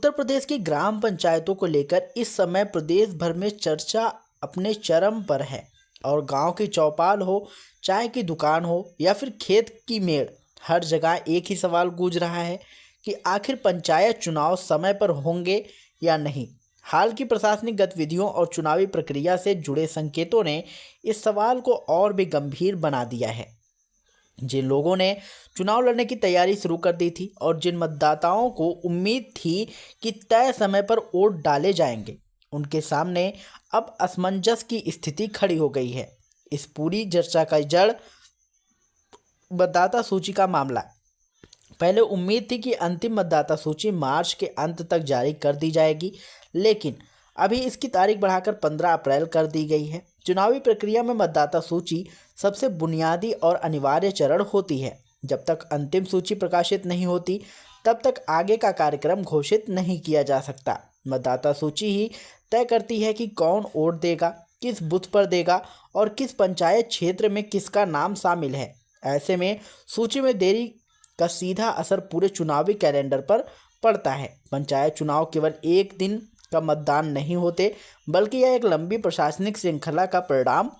उत्तर प्रदेश की ग्राम पंचायतों को लेकर इस समय प्रदेश भर में चर्चा अपने चरम पर है। और गांव की चौपाल हो, चाय की दुकान हो या फिर खेत की मेड़, हर जगह एक ही सवाल गूंज रहा है कि आखिर पंचायत चुनाव समय पर होंगे या नहीं। हाल की प्रशासनिक गतिविधियों और चुनावी प्रक्रिया से जुड़े संकेतों ने इस सवाल को और भी गंभीर बना दिया है। जिन लोगों ने चुनाव लड़ने की तैयारी शुरू कर दी थी और जिन मतदाताओं को उम्मीद थी कि तय समय पर वोट डाले जाएंगे, उनके सामने अब असमंजस की स्थिति खड़ी हो गई है। इस पूरी चर्चा का जड़ मतदाता सूची का मामला है। पहले उम्मीद थी कि अंतिम मतदाता सूची मार्च के अंत तक जारी कर दी जाएगी, लेकिन अभी इसकी तारीख बढ़ाकर 15 अप्रैल कर दी गई है। चुनावी प्रक्रिया में मतदाता सूची सबसे बुनियादी और अनिवार्य चरण होती है। जब तक अंतिम सूची प्रकाशित नहीं होती, तब तक आगे का कार्यक्रम घोषित नहीं किया जा सकता। मतदाता सूची ही तय करती है कि कौन वोट देगा, किस बूथ पर देगा और किस पंचायत क्षेत्र में किसका नाम शामिल है। ऐसे में सूची में देरी का सीधा असर पूरे चुनावी कैलेंडर पर पड़ता है। पंचायत चुनाव केवल एक दिन का मतदान नहीं होते, बल्कि यह एक लंबी प्रशासनिक श्रृंखला का परिणाम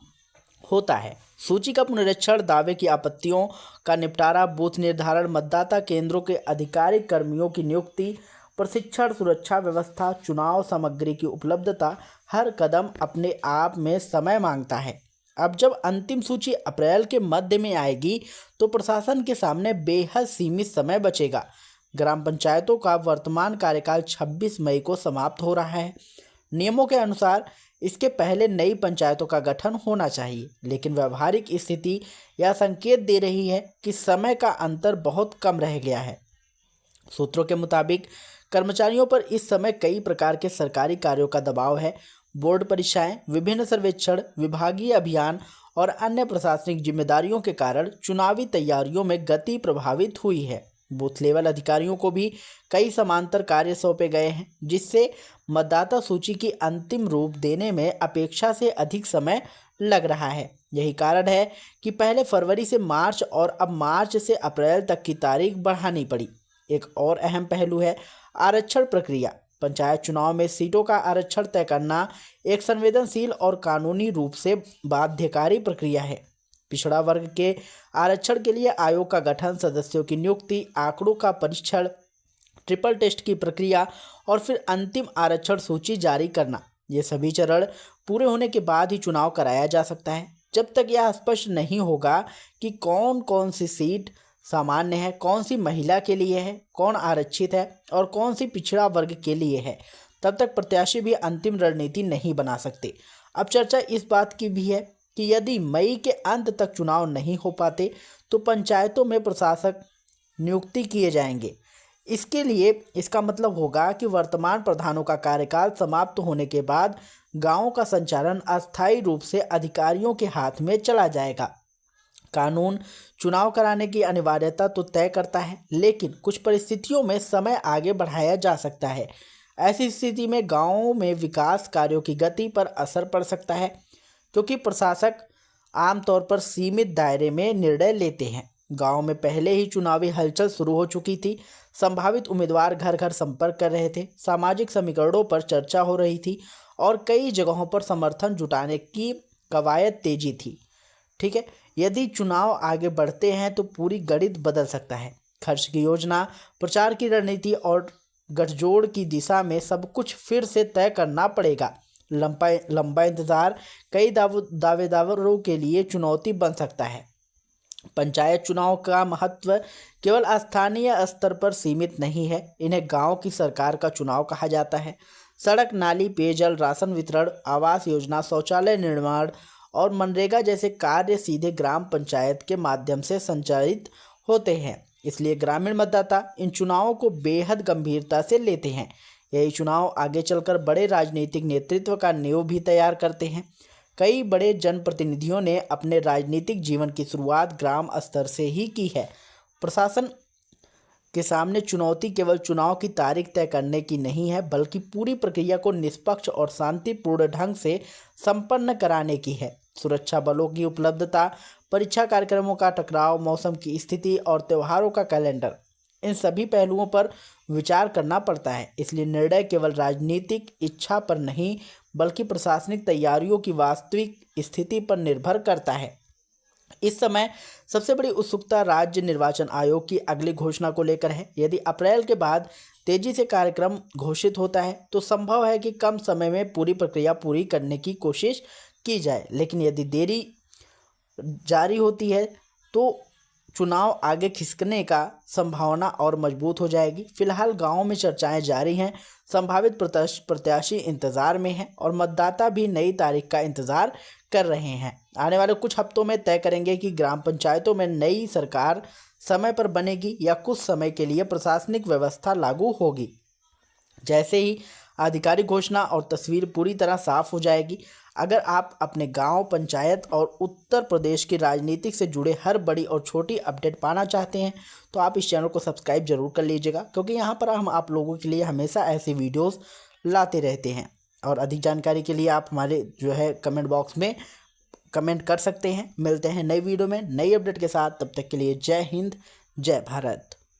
होता है। सूची का पुनरीक्षण, दावे की आपत्तियों का निपटारा, बूथ निर्धारण, मतदाता केंद्रों के आधिकारिक कर्मियों की नियुक्ति, प्रशिक्षण, सुरक्षा व्यवस्था, चुनाव सामग्री की उपलब्धता, हर कदम अपने आप में समय मांगता है। अब जब अंतिम सूची अप्रैल के मध्य में आएगी, तो प्रशासन के सामने बेहद सीमित समय बचेगा। ग्राम पंचायतों का वर्तमान कार्यकाल 26 मई को समाप्त हो रहा है। नियमों के अनुसार इसके पहले नई पंचायतों का गठन होना चाहिए, लेकिन व्यवहारिक स्थिति यह संकेत दे रही है कि समय का अंतर बहुत कम रह गया है। सूत्रों के मुताबिक कर्मचारियों पर इस समय कई प्रकार के सरकारी कार्यों का दबाव है। बोर्ड परीक्षाएं, विभिन्न सर्वेक्षण, विभागीय अभियान और अन्य प्रशासनिक जिम्मेदारियों के कारण चुनावी तैयारियों में गति प्रभावित हुई है। बूथ लेवल अधिकारियों को भी कई समांतर कार्य सौंपे गए हैं, जिससे मतदाता सूची की अंतिम रूप देने में अपेक्षा से अधिक समय लग रहा है। यही कारण है कि पहले फरवरी से मार्च और अब मार्च से अप्रैल तक की तारीख बढ़ानी पड़ी। एक और अहम पहलू है आरक्षण प्रक्रिया। पंचायत चुनाव में सीटों का आरक्षण तय करना एक संवेदनशील और कानूनी रूप से बाध्यकारी प्रक्रिया है। पिछड़ा वर्ग के आरक्षण के लिए आयोग का गठन, सदस्यों की नियुक्ति, आंकड़ों का परीक्षण, ट्रिपल टेस्ट की प्रक्रिया और फिर अंतिम आरक्षण सूची जारी करना, ये सभी चरण पूरे होने के बाद ही चुनाव कराया जा सकता है। जब तक यह स्पष्ट नहीं होगा कि कौन कौन सी सीट सामान्य है, कौन सी महिला के लिए है, कौन आरक्षित है और कौन सी पिछड़ा वर्ग के लिए है, तब तक प्रत्याशी भी अंतिम रणनीति नहीं बना सकते। अब चर्चा इस बात की भी है कि यदि मई के अंत तक चुनाव नहीं हो पाते, तो पंचायतों में प्रशासक नियुक्ति किए जाएंगे। इसके लिए इसका मतलब होगा कि वर्तमान प्रधानों का कार्यकाल समाप्त होने के बाद गांवों का संचालन अस्थायी रूप से अधिकारियों के हाथ में चला जाएगा। कानून चुनाव कराने की अनिवार्यता तो तय करता है, लेकिन कुछ परिस्थितियों में समय आगे बढ़ाया जा सकता है। ऐसी स्थिति में गांवों में विकास कार्यों की गति पर असर पड़ सकता है, क्योंकि प्रशासक आमतौर पर सीमित दायरे में निर्णय लेते हैं। गांव में पहले ही चुनावी हलचल शुरू हो चुकी थी। संभावित उम्मीदवार घर घर संपर्क कर रहे थे, सामाजिक समीकरणों पर चर्चा हो रही थी और कई जगहों पर समर्थन जुटाने की कवायद तेजी थी। ठीक है, यदि चुनाव आगे बढ़ते हैं तो पूरी गणित बदल सकता है। खर्च की योजना, प्रचार की रणनीति और गठजोड़ की दिशा में सब कुछ फिर से तय करना पड़ेगा। लंबा इंतजार कई दावेदारों के लिए चुनौती बन सकता है। पंचायत चुनाव का महत्व केवल स्थानीय स्तर पर सीमित नहीं है, इन्हें गांव की सरकार का चुनाव कहा जाता है। सड़क, नाली, पेयजल, राशन वितरण, आवास योजना, शौचालय निर्माण और मनरेगा जैसे कार्य सीधे ग्राम पंचायत के माध्यम से संचालित होते हैं। इसलिए ग्रामीण मतदाता इन चुनावों को बेहद गंभीरता से लेते हैं। यही चुनाव आगे चलकर बड़े राजनीतिक नेतृत्व का नींव भी तैयार करते हैं। कई बड़े जनप्रतिनिधियों ने अपने राजनीतिक जीवन की शुरुआत ग्राम स्तर से ही की है। प्रशासन के सामने चुनौती केवल चुनाव की तारीख तय करने की नहीं है, बल्कि पूरी प्रक्रिया को निष्पक्ष और शांतिपूर्ण ढंग से संपन्न कराने की है। सुरक्षा बलों की उपलब्धता, परीक्षा कार्यक्रमों का टकराव, मौसम की स्थिति और त्योहारों का कैलेंडर, इन सभी पहलुओं पर विचार करना पड़ता है। इसलिए निर्णय केवल राजनीतिक इच्छा पर नहीं बल्कि प्रशासनिक तैयारियों की वास्तविक स्थिति पर निर्भर करता है। इस समय सबसे बड़ी उत्सुकता राज्य निर्वाचन आयोग की अगली घोषणा को लेकर है। यदि अप्रैल के बाद तेजी से कार्यक्रम घोषित होता है तो संभव है कि कम समय में पूरी प्रक्रिया पूरी करने की कोशिश की जाए, लेकिन यदि देरी जारी होती है तो चुनाव आगे खिसकने का संभावना और मजबूत हो जाएगी। फिलहाल गांव में चर्चाएं जारी हैं, संभावित प्रत्याशी इंतजार में हैं और मतदाता भी नई तारीख का इंतजार कर रहे हैं। आने वाले कुछ हफ्तों में तय करेंगे कि ग्राम पंचायतों में नई सरकार समय पर बनेगी या कुछ समय के लिए प्रशासनिक व्यवस्था लागू होगी। जैसे ही आधिकारिक घोषणा और तस्वीर पूरी तरह साफ हो जाएगी, अगर आप अपने गांव, पंचायत और उत्तर प्रदेश की राजनीति से जुड़े हर बड़ी और छोटी अपडेट पाना चाहते हैं तो आप इस चैनल को सब्सक्राइब जरूर कर लीजिएगा, क्योंकि यहाँ पर हम आप लोगों के लिए हमेशा ऐसी वीडियोस लाते रहते हैं। और अधिक जानकारी के लिए आप हमारे कमेंट बॉक्स में कमेंट कर सकते हैं। मिलते हैं नई वीडियो में नई अपडेट के साथ, तब तक के लिए जय हिंद, जय भारत।